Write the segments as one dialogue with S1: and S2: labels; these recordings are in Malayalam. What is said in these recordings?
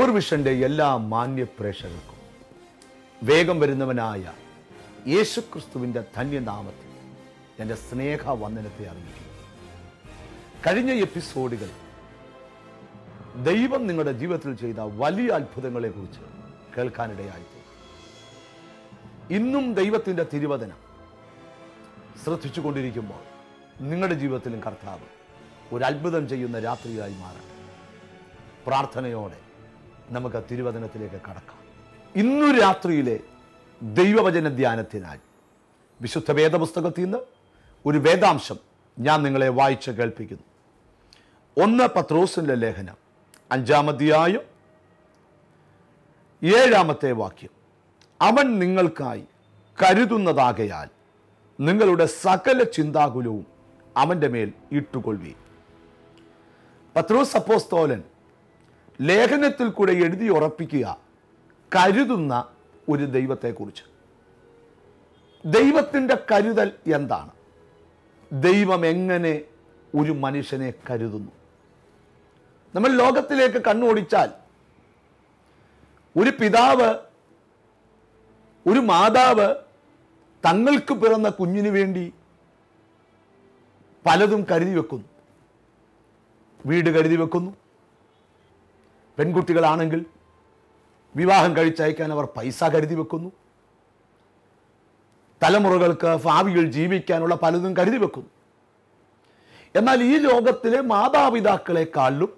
S1: പവർ വിഷന്റെ എല്ലാ മാന്യ പ്രേക്ഷകർക്കും വേഗം വരുന്നവനായ യേശുക്രിസ്തുവിൻ്റെ ധന്യനാമത്തിൽ എൻ്റെ സ്നേഹവന്ദനത്തെ അറിയിക്കുന്നു. കഴിഞ്ഞ എപ്പിസോഡുകൾ ദൈവം നിങ്ങളുടെ ജീവിതത്തിൽ ചെയ്ത വലിയ അത്ഭുതങ്ങളെ കുറിച്ച് കേൾക്കാനിടയായി. ഇന്നും ദൈവത്തിൻ്റെ തിരുവചനം ശ്രദ്ധിച്ചുകൊണ്ടിരിക്കുമ്പോൾ നിങ്ങളുടെ ജീവിതത്തിലും കർത്താവ് ഒരു അത്ഭുതം ചെയ്യുന്ന രാത്രിയായി മാറട്ടെ. പ്രാർത്ഥനയോടെ നമുക്ക് തിരുവചനത്തിലേക്ക് കടക്കാം. ഇന്നു രാത്രിയിലെ ദൈവവചന ധ്യാനത്തിനായി വിശുദ്ധ വേദപുസ്തകത്തിൽ നിന്ന് ഒരു വേദാംശം ഞാൻ നിങ്ങളെ വായിച്ച് കേൾപ്പിക്കുന്നു. 1 പത്രോസിന്റെ ലേഖനം 5-ാം അധ്യായം 7-ാമത്തെ വാക്യം. അവൻ നിങ്ങൾക്കായി കരുതുന്നതാകയാൽ നിങ്ങളുടെ സകല ചിന്താകുലവും അവൻ്റെ മേൽ ഇട്ടുകൊള്ളുവീൻ. പത്രോസ് അപ്പോസ്തലൻ ലേഖനത്തിൽ കൂടെ എഴുതി ഉറപ്പിക്കുക കരുതുന്ന ഒരു ദൈവത്തെക്കുറിച്ച്. ദൈവത്തിൻ്റെ കരുതൽ എന്താണ്? ദൈവം എങ്ങനെ ഒരു മനുഷ്യനെ കരുതുന്നു? നമ്മൾ ലോകത്തിലേക്ക് കണ്ണോടിച്ചാൽ ഒരു പിതാവ്, ഒരു മാതാവ് തങ്ങൾക്ക് പിറന്ന കുഞ്ഞിനു വേണ്ടി പലതും കരുതി വെക്കുന്നു. വീട് കരുതി വെക്കുന്നു. പെൺകുട്ടികളാണെങ്കിൽ വിവാഹം കഴിച്ചയക്കാൻ അവർ പൈസ കരുതി വെക്കുന്നു. തലമുറകൾക്ക് ഭാവിയിൽ ജീവിക്കാനുള്ള പലതും കരുതി വെക്കുന്നു. എന്നാൽ ഈ ലോകത്തിലെ മാതാപിതാക്കളെക്കാളിലും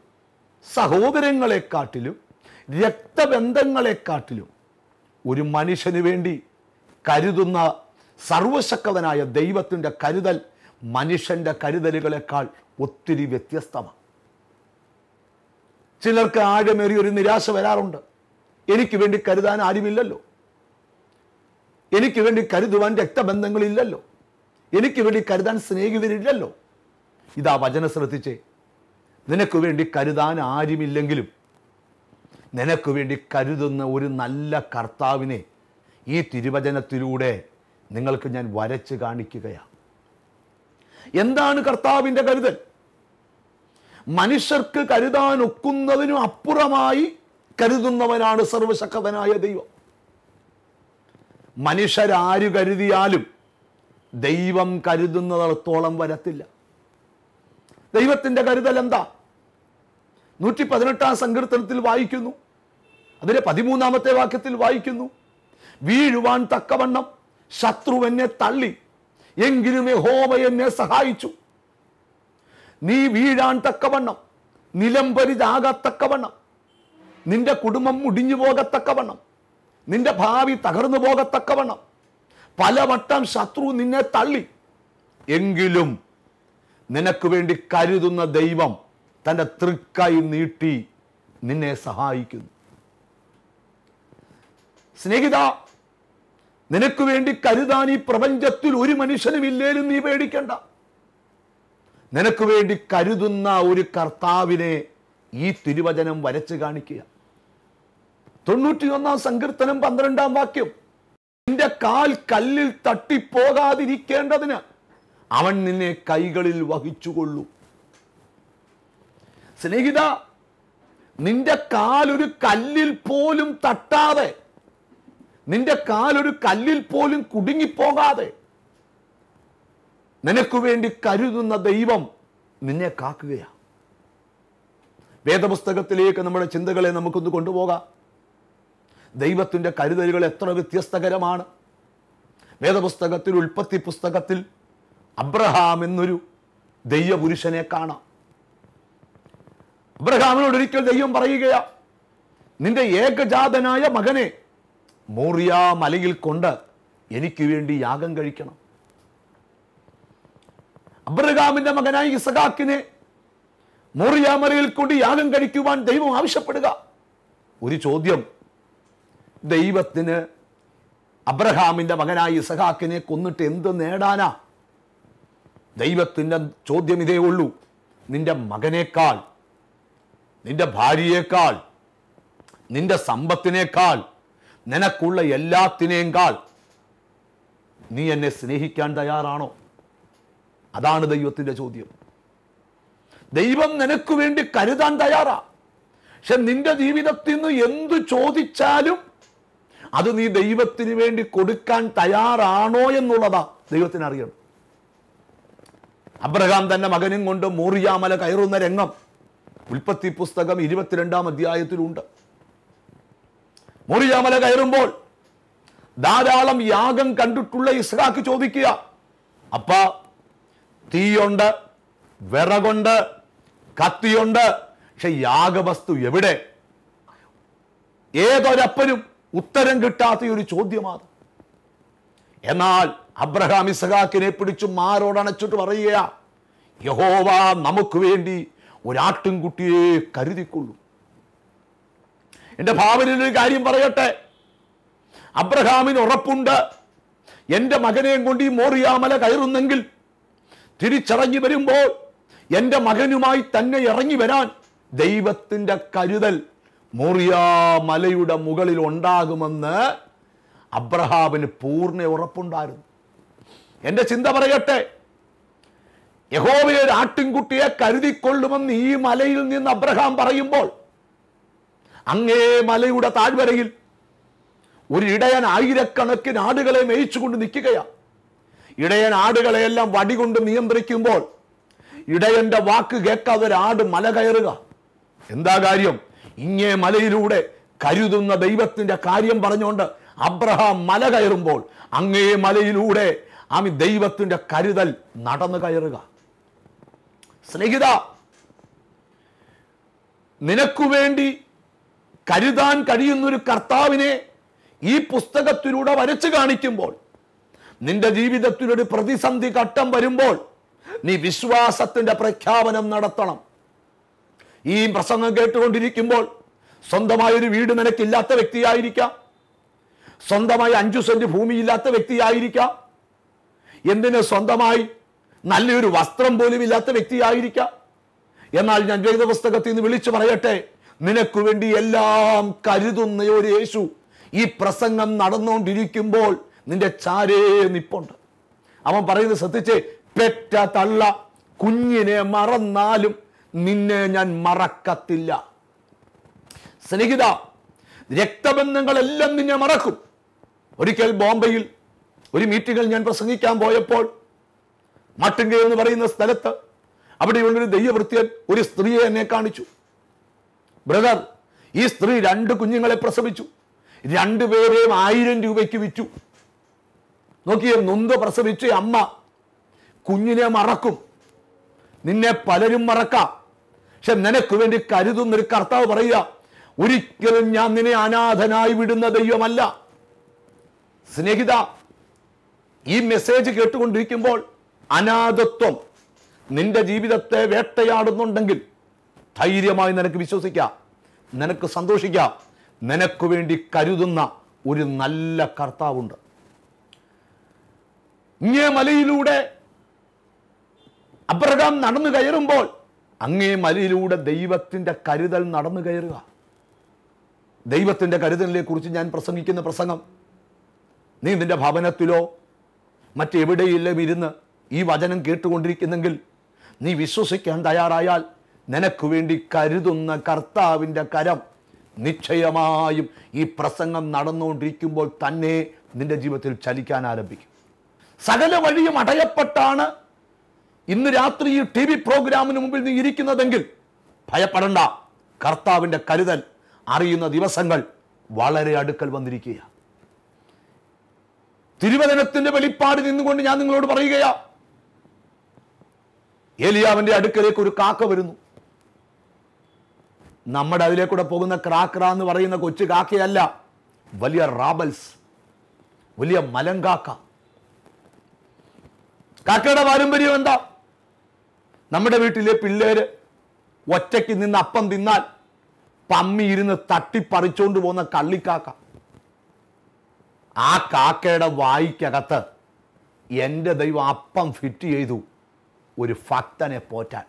S1: സഹോദരങ്ങളെക്കാട്ടിലും രക്തബന്ധങ്ങളെക്കാട്ടിലും ഒരു മനുഷ്യന് വേണ്ടി കരുതുന്ന സർവശക്തനായ ദൈവത്തിൻ്റെ കരുതൽ മനുഷ്യൻ്റെ കരുതലുകളെക്കാൾ ഒത്തിരി വ്യത്യസ്തമാണ്. ചിലർക്ക് ആഴമേറിയ ഒരു നിരാശ വരാറുണ്ട്. എനിക്ക് വേണ്ടി കരുതാൻ ആരുമില്ലല്ലോ, എനിക്ക് വേണ്ടി കരുതുവാൻ രക്തബന്ധങ്ങളില്ലല്ലോ, എനിക്ക് വേണ്ടി കരുതാൻ സ്നേഹിതരില്ലല്ലോ. ഇതാ വചനം ശ്രദ്ധിച്ചേ. നിനക്ക് വേണ്ടി കരുതാൻ ആരുമില്ലെങ്കിലും നിനക്ക് വേണ്ടി കരുതുന്ന ഒരു നല്ല കർത്താവിനെ ഈ തിരുവചനത്തിലൂടെ നിങ്ങൾക്ക് ഞാൻ വരച്ച് കാണിക്കുകയാണ്. എന്താണ് കർത്താവിൻ്റെ കരുതൽ? മനുഷ്യർക്ക് കരുതാൻ ഒക്കുന്നതിനും അപ്പുറമായി കരുതുന്നവനാണ് സർവശക്തനായ ദൈവം. മനുഷ്യരാര് കരുതിയാലും ദൈവം കരുതുന്നിടത്തോളം വരത്തില്ല. ദൈവത്തിൻ്റെ കരുതൽ എന്താ? 118-ാം സങ്കീർത്തനത്തിൽ വായിക്കുന്നു, അതിന്റെ 13-ാമത്തെ വാക്യത്തിൽ വായിക്കുന്നു, വീഴുവാൻ തക്കവണ്ണം ശത്രു എന്നെ തള്ളി, എങ്കിലും യഹോവ എന്നെ സഹായിച്ചു. നീ വീഴാൻ തക്കവണ്ണം, നിലംപരിതാകത്തക്കവണ്ണം, നിന്റെ കുടുംബം മുടിഞ്ഞു പോകത്തക്കവണ്ണം, നിന്റെ ഭാവി തകർന്നു പോകത്തക്കവണ്ണം പലവട്ടം ശത്രു നിന്നെ തള്ളി, എങ്കിലും നിനക്ക് വേണ്ടി കരുതുന്ന ദൈവം തൻ്റെ തൃക്കൈ നീട്ടി നിന്നെ സഹായിക്കുന്നു. സ്നേഹിത, നിനക്ക് വേണ്ടി കരുതാൻ ഈ പ്രപഞ്ചത്തിൽ ഒരു മനുഷ്യനും ഇല്ലേലും നീ പേടിക്കണ്ട. നിനക്ക് വേണ്ടി കരുതുന്ന ഒരു കർത്താവിനെ ഈ തിരുവചനം വരച്ച് കാണിക്കുക. 91-ാം സങ്കീർത്തനം 12-ാം വാക്യം. നിന്റെ കാൽ കല്ലിൽ തട്ടിപ്പോകാതിരിക്കേണ്ടതിന് അവൻ നിന്നെ കൈകളിൽ വഹിച്ചുകൊള്ളൂ. സ്നേഹിത, നിന്റെ കാലൊരു കല്ലിൽ പോലും തട്ടാതെ, നിന്റെ കാലൊരു കല്ലിൽ പോലും കുടുങ്ങിപ്പോകാതെ നിനക്ക് വേണ്ടി കരുതുന്ന ദൈവം നിന്നെ കാക്കുകയാണ്. വേദപുസ്തകത്തിലേക്ക് നമ്മുടെ ചിന്തകളെ നമുക്കൊന്ന് കൊണ്ടുപോകാം. ദൈവത്തിൻ്റെ കരുതലുകൾ എത്ര വ്യത്യസ്തകരമാണ്. വേദപുസ്തകത്തിൽ, ഉൽപ്പത്തി പുസ്തകത്തിൽ അബ്രഹാം എന്നൊരു ദൈവപുരുഷനെ കാണാം. അബ്രഹാമിനോട് ഒരിക്കൽ ദൈവം പറയുകയാ, നിന്റെ ഏകജാതനായ മകനെ മോറിയ മലയിൽ കൊണ്ട് എനിക്ക് വേണ്ടി യാഗം കഴിക്കണം. അബ്രഹാമിന്റെ മകനായ ഇസഹാക്കിനെ മോറിയ മലയിൽ കൊണ്ട് യാഗം കഴിക്കുവാൻ ദൈവം ആവശ്യപ്പെടുക. ഒരു ചോദ്യം, ദൈവത്തിന് അബ്രഹാമിന്റെ മകനായ ഇസഹാക്കിനെ കൊന്നിട്ട് എന്ത് നേടാനാ? ദൈവത്തിൻ്റെ ചോദ്യം ഇതേ ഉള്ളൂ, നിന്റെ മകനേക്കാൾ, നിന്റെ ഭാര്യയേക്കാൾ, നിന്റെ സമ്പത്തിനേക്കാൾ, നിനക്കുള്ള എല്ലാത്തിനേക്കാൾ നീ എന്നെ സ്നേഹിക്കാൻ തയ്യാറാണോ? അതാണ് ദൈവത്തിൻ്റെ ചോദ്യം. ദൈവം നിനക്ക് വേണ്ടി കരുതാൻ തയ്യാറാ. പക്ഷെ നിന്റെ ജീവിതത്തിൽ നിന്ന് എന്തു ചോദിച്ചാലും അത് നീ ദൈവത്തിന് വേണ്ടി കൊടുക്കാൻ തയ്യാറാണോ എന്നുള്ളതാ ദൈവത്തിന് അറിയണം. അബ്രഹാം തന്റെ മകനും കൊണ്ട് മോറിയാമല കയറുന്ന രംഗം ഉൽപ്പത്തി പുസ്തകം 22-ാം അധ്യായത്തിലുണ്ട്. മോറിയാമല കയറുമ്പോൾ ധാരാളം യാഗം കണ്ടിട്ടുള്ള ഇസ്ഹാക്ക് ചോദിക്കുക, അപ്പ തീയുണ്ട്, വിറകുണ്ട്, കത്തിയുണ്ട്, പക്ഷെ യാഗവസ്തു എവിടെ? ഏതൊരപ്പനും ഉത്തരം കിട്ടാത്ത ഒരു ചോദ്യമാണ്. എന്നാൽ അബ്രഹാം ഇസ്ഹാക്കിനെ പിടിച്ചു മാറോടണച്ചിട്ട് പറയുക, യഹോവ നമുക്ക് വേണ്ടി ഒരാട്ടിൻകുട്ടിയെ കരുതിക്കൊള്ളും. എന്റെ ഭാവനയിൽ ഒരു കാര്യം പറയട്ടെ, അബ്രഹാമിന് ഉറപ്പുണ്ട്, എന്റെ മകനെയും കൊണ്ട് ഈ മോറിയാമല കയറുന്നെങ്കിൽ തിരിച്ചിറങ്ങി വരുമ്പോൾ എന്റെ മകനുമായി തന്നെ ഇറങ്ങി വരാൻ ദൈവത്തിന്റെ കരുതൽ മോറിയാമലയുടെ മുകളിൽ ഉണ്ടാകുമെന്ന് അബ്രഹാമിന് പൂർണ്ണ ഉറപ്പുണ്ടായിരുന്നു. എന്റെ ചിന്ത പറയട്ടെ, യഹോവയെ ഒരു ആട്ടിൻകുട്ടിയെ കരുതിക്കൊള്ളുമെന്ന് ഈ മലയിൽ നിന്ന് അബ്രഹാം പറയുമ്പോൾ അങ്ങേ മലയുടെ താഴ്വരയിൽ ഒരു ഇടയൻ ആയിരക്കണക്കിന് ആടുകളെ മേയിച്ചുകൊണ്ട് നിൽക്കുകയാണ്. ഇടയൻ ആടുകളെയെല്ലാം വടികൊണ്ട് നിയന്ത്രിക്കുമ്പോൾ ഇടയന്റെ വാക്ക് കേൾക്കാതെ ഒരാട് മല കയറുക. എന്താ കാര്യം? ഇങ്ങേ മലയിലൂടെ കരുതുന്ന ദൈവത്തിന്റെ കാര്യം പറഞ്ഞുകൊണ്ട് അബ്രഹാം മല കയറുമ്പോൾ അങ്ങേ മലയിലൂടെ ആമി ദൈവത്തിന്റെ കരുതൽ നടന്നു കയറുക. സ്നേഹിത, നിനക്കു വേണ്ടി കരുതാൻ കഴിയുന്നൊരു കർത്താവിനെ ഈ പുസ്തകത്തിലൂടെ വരച്ചു കാണിക്കുമ്പോൾ, നിന്റെ ജീവിതത്തിലൊരു പ്രതിസന്ധി ഘട്ടം വരുമ്പോൾ നീ വിശ്വാസത്തിന്റെ പ്രഖ്യാപനം നടത്തണം. ഈ പ്രസംഗം കേട്ടുകൊണ്ടിരിക്കുമ്പോൾ സ്വന്തമായൊരു വീട് നിനക്കില്ലാത്ത വ്യക്തിയായിരിക്കാം, സ്വന്തമായി 5 സെന്റ് ഭൂമിയില്ലാത്ത വ്യക്തിയായിരിക്കാം, എന്തിന് സ്വന്തമായി നല്ലൊരു വസ്ത്രം പോലും ഇല്ലാത്ത വ്യക്തിയായിരിക്കാം. എന്നാൽ ഞാൻ വേദപുസ്തകത്തിൽ നിന്ന് വിളിച്ചു പറയട്ടെ, നിനക്ക് വേണ്ടി എല്ലാം കരുതുന്ന ഒരു യേശു ഈ പ്രസംഗം നടന്നുകൊണ്ടിരിക്കുമ്പോൾ നിന്റെ ചാരേ നിപ്പുണ്ട്. അവൻ പറയുന്നത് ശ്രദ്ധിച്ചേ, പെറ്റ തള്ള കുഞ്ഞിനെ മറന്നാലും നിന്നെ ഞാൻ മറക്കത്തില്ല. സ്നേഹിത, രക്തബന്ധങ്ങളെല്ലാം നിന്നെ മറക്കും. ഒരിക്കൽ ബോംബെയിൽ ഒരു മീറ്റിംഗിൽ ഞാൻ പ്രസംഗിക്കാൻ പോയപ്പോൾ മട്ടുങ്കേ എന്ന് പറയുന്ന സ്ഥലത്ത് അവിടെയുള്ളൊരു ദൈവവൃത്യൻ ഒരു സ്ത്രീയെ എന്നെ കാണിച്ചു. ബ്രദർ, ഈ സ്ത്രീ 2 കുഞ്ഞുങ്ങളെ പ്രസവിച്ചു, 2 പേരെയും 1000 രൂപയ്ക്ക് വിറ്റു. നോക്കിയേ, നൊന്ത് പ്രസവിച്ച അമ്മ കുഞ്ഞിനെ മറക്കും. നിന്നെ പലരും മറക്കാം, പക്ഷെ നിനക്ക് വേണ്ടി കരുതുന്നൊരു കർത്താവ് പറയുക, ഒരിക്കലും ഞാൻ നിന്നെ അനാഥനായി വിടുന്ന ദൈവമല്ല. സ്നേഹിത, ഈ മെസ്സേജ് കേട്ടുകൊണ്ടിരിക്കുമ്പോൾ അനാഥത്വം നിന്റെ ജീവിതത്തെ വേട്ടയാടുന്നുണ്ടെങ്കിൽ ധൈര്യമായി നിനക്ക് വിശ്വസിക്കാം, നിനക്ക് സന്തോഷിക്കാം. നിനക്ക് വേണ്ടി കരുതുന്ന ഒരു നല്ല കർത്താവുണ്ട്. ഇങ്ങേ മലയിലൂടെ അബ്രഹാം നടന്നു കയറുമ്പോൾ അങ്ങേ മലയിലൂടെ ദൈവത്തിന്റെ കരുതൽ നടന്നു കയറുക. ദൈവത്തിന്റെ കരുതലിനെ കുറിച്ച് ഞാൻ പ്രസംഗിക്കുന്ന പ്രസംഗം നീ നിന്റെ ഭവനത്തിലോ മറ്റെവിടെയെല്ലാം ഇരുന്ന് ഈ വചനം കേട്ടുകൊണ്ടിരിക്കുന്നെങ്കിൽ നീ വിശ്വസിക്കാൻ തയ്യാറായാൽ നിനക്ക് വേണ്ടി കരുതുന്ന കർത്താവിൻ്റെ കരം നിശ്ചയമായും ഈ പ്രസംഗം നടന്നുകൊണ്ടിരിക്കുമ്പോൾ തന്നെ നിന്റെ ജീവിതത്തിൽ ചലിക്കാൻ ആരംഭിക്കും. സകല വഴിയും അടയപ്പെട്ടാണ് ഇന്ന് രാത്രി ഈ TV പ്രോഗ്രാമിന് മുമ്പിൽ നീ ഇരിക്കുന്നതെങ്കിൽ ഭയപ്പെടണ്ട, കർത്താവിൻ്റെ കരുതൽ അറിയുന്ന ദിവസങ്ങൾ വളരെ അടുക്കൽ വന്നിരിക്കുക. തിരുവചനത്തിന്റെ വെളിപ്പാട് നിന്നുകൊണ്ട് ഞാൻ നിങ്ങളോട് പറയുകയാ, ഏലിയാവിന്റെ അടുക്കലേക്ക് ഒരു കാക്ക വരുന്നു. നമ്മുടെ അതിലേക്കൂടെ പോകുന്ന ക്രാക്ര എന്ന് പറയുന്ന കൊച്ചു കാക്കയല്ല, വലിയ റാബൽസ്, വലിയ മലങ്കാക്ക. കാക്കയുടെ പാരമ്പര്യം എന്താ? നമ്മുടെ വീട്ടിലെ പിള്ളേര് ഒറ്റയ്ക്ക് നിന്ന് അപ്പം തിന്നാൽ പമ്മി ഇരുന്ന് തട്ടിപ്പറിച്ചോണ്ട് പോകുന്ന കള്ളിക്കാക്ക. ആ കാക്കയുടെ വായിക്കകത്ത് എൻ്റെ ദൈവം അപ്പം ഫിറ്റ് ചെയ്തു ഒരു ഭക്തനെ പോറ്റാൻ.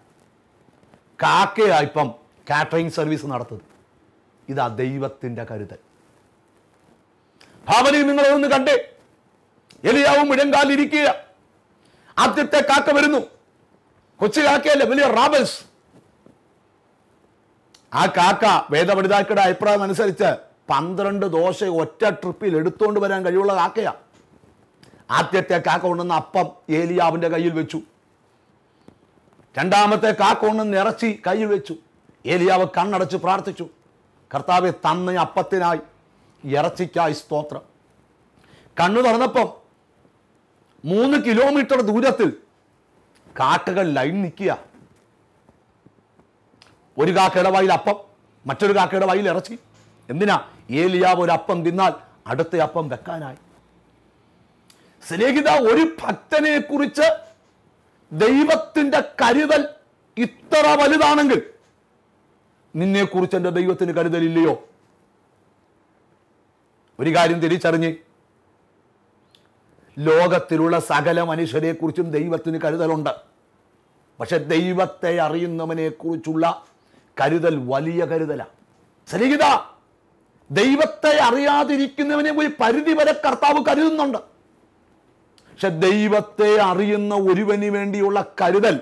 S1: കാക്കയായിപ്പം കാറ്ററിംഗ് സർവീസ് നടത്തുന്നു. ഇതാ ദൈവത്തിൻ്റെ കരുതൽ. ഭാവനയിൽ നിങ്ങളതൊന്ന് കണ്ടേ. എലിയാവും ഇടങ്കാലിരിക്കുക. ആദ്യത്തെ കാക്ക വരുന്നു. കൊച്ചു കാക്കയല്ല, വലിയ റാബൽസ്. ആ കാക്ക വേദപഠിതാക്കളുടെ അഭിപ്രായം അനുസരിച്ച് 12 ദോശ ഒറ്റ ട്രിപ്പിൽ എടുത്തുകൊണ്ട് വരാൻ കഴിവുള്ള കാക്കയാ. ആദ്യത്തെ കാക്ക കൊണ്ടുവന്ന അപ്പം ഏലിയാവിൻ്റെ കയ്യിൽ വെച്ചു. രണ്ടാമത്തെ കാക്ക കൊണ്ടുവന്ന് ഇറച്ചി കയ്യിൽ വെച്ചു. ഏലിയാവ് കണ്ണടച്ച് പ്രാർത്ഥിച്ചു, കർത്താവെ തന്ന അപ്പത്തിനായി ഇറച്ചിക്കായി സ്തോത്രം. കണ്ണു തുറന്നപ്പം 3 കിലോമീറ്റർ ദൂരത്തിൽ കാക്കകൾ ലൈൻ നിൽക്കുക. ഒരു കാക്കയുടെ വായിൽ അപ്പം, മറ്റൊരു കാക്കയുടെ വായിൽ ഇറച്ചി. എന്തിനാ? ഏലിയാവ് ഒരു അപ്പം തിന്നാൽ അടുത്ത അപ്പം വെക്കാനായി. സ്നേഹിത, ഒരു ഭക്തനെ കുറിച്ച് ദൈവത്തിന്റെ കരുതൽ ഇത്ര വലുതാണെങ്കിൽ നിന്നെ കുറിച്ച് എൻ്റെ ദൈവത്തിന് കരുതലില്ലയോ? ഒരു കാര്യം തിരിച്ചറിഞ്ഞ്, ലോകത്തിലുള്ള സകല മനുഷ്യരെ കുറിച്ചും ദൈവത്തിന് കരുതലുണ്ട്. പക്ഷെ ദൈവത്തെ അറിയുന്നവനെ കുറിച്ചുള്ള കരുതൽ വലിയ കരുതലാണ്. സ്നേഹിത, ദൈവത്തെ അറിയാതിരിക്കുന്നവനെ ഒരു പരിധി വരെ കർത്താവ് കരുതുന്നുണ്ട്. പക്ഷെ ദൈവത്തെ അറിയുന്ന ഒരുവന് വേണ്ടിയുള്ള കരുതൽ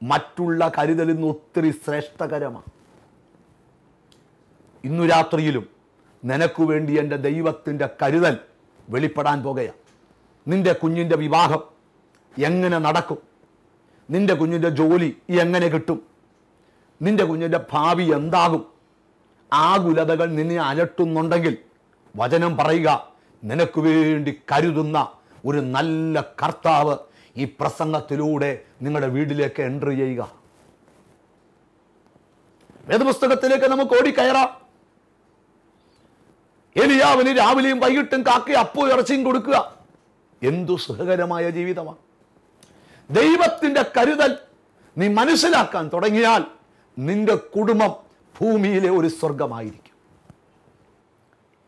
S1: മറ്റുള്ള കരുതലിൽ നിന്ന് ഒത്തിരി ശ്രേഷ്ഠകരമാണ്. ഇന്നു രാത്രിയിലും നിനക്കു വേണ്ടി എൻ്റെ ദൈവത്തിൻ്റെ കരുതൽ വെളിപ്പെടാൻ പോകുകയാണ്. നിന്റെ കുഞ്ഞിൻ്റെ വിവാഹം എങ്ങനെ നടക്കും? നിന്റെ കുഞ്ഞിൻ്റെ ജോലി എങ്ങനെ കിട്ടും? നിന്റെ കുഞ്ഞിൻ്റെ ഭാവി എന്താകും? ആകുലതകൾ നിന്നെ അലട്ടുന്നുണ്ടെങ്കിൽ വചനം പറയുക, നിനക്ക് വേണ്ടി കരുതുന്ന ഒരു നല്ല കർത്താവ് ഈ പ്രസംഗത്തിലൂടെ നിങ്ങളുടെ വീട്ടിലേക്ക് എൻട്രി ചെയ്യുക. വേദപുസ്തകത്തിലേക്ക് നമുക്ക് ഓടിക്കയറാം. ഏലിയാവിന് രാവിലെയും വൈകിട്ടും കാക്ക അപ്പവും ഇറച്ചിയും കൊടുക്കുക. എന്തു സുഖകരമായ ജീവിതമാണ്. ദൈവത്തിന്റെ കരുതൽ നീ മനസ്സിലാക്കാൻ തുടങ്ങിയാൽ നിന്റെ കുടുംബം ഭൂമിയിലെ ഒരു സ്വർഗമായിരിക്കും.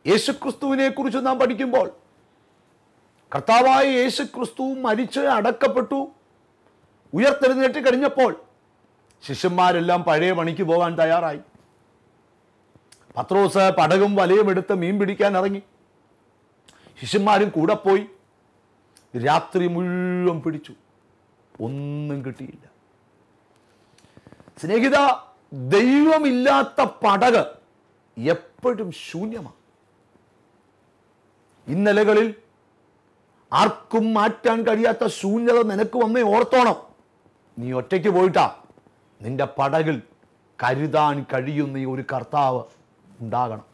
S1: യേശുക്രിസ്തുവിനെ കുറിച്ച് നാം പഠിക്കുമ്പോൾ, കർത്താവായ യേശുക്രിസ്തു മരിച്ച് അടക്കപ്പെട്ടു, ഉയർത്തെഴുന്നേറ്റ് കഴിഞ്ഞപ്പോൾ ശിഷ്യന്മാരെല്ലാം പഴയ പണിക്ക് പോകാൻ തയ്യാറായി. പത്രോസ് പടകും വലയും എടുത്ത് മീൻ പിടിക്കാൻ ഇറങ്ങി. ശിഷ്യന്മാരും കൂടെ പോയി. രാത്രി മുഴുവൻ പിടിച്ചു, ഒന്നും കിട്ടിയില്ല. സ്നേഹിത, ദൈവമില്ലാത്ത പടക് എപ്പോഴും ശൂന്യമാണ്. ഇന്നലകളിൽ ആർക്കും മാറ്റാൻ കഴിയാത്ത ശൂന്യത നിനക്ക് വന്നേ ഓർത്തോണം. നീ ഒറ്റയ്ക്ക് പോയിട്ടാ നിന്റെ പടകിൽ കരുതാൻ കഴിയുന്ന ഒരു കർത്താവ് ഉണ്ടാകണം.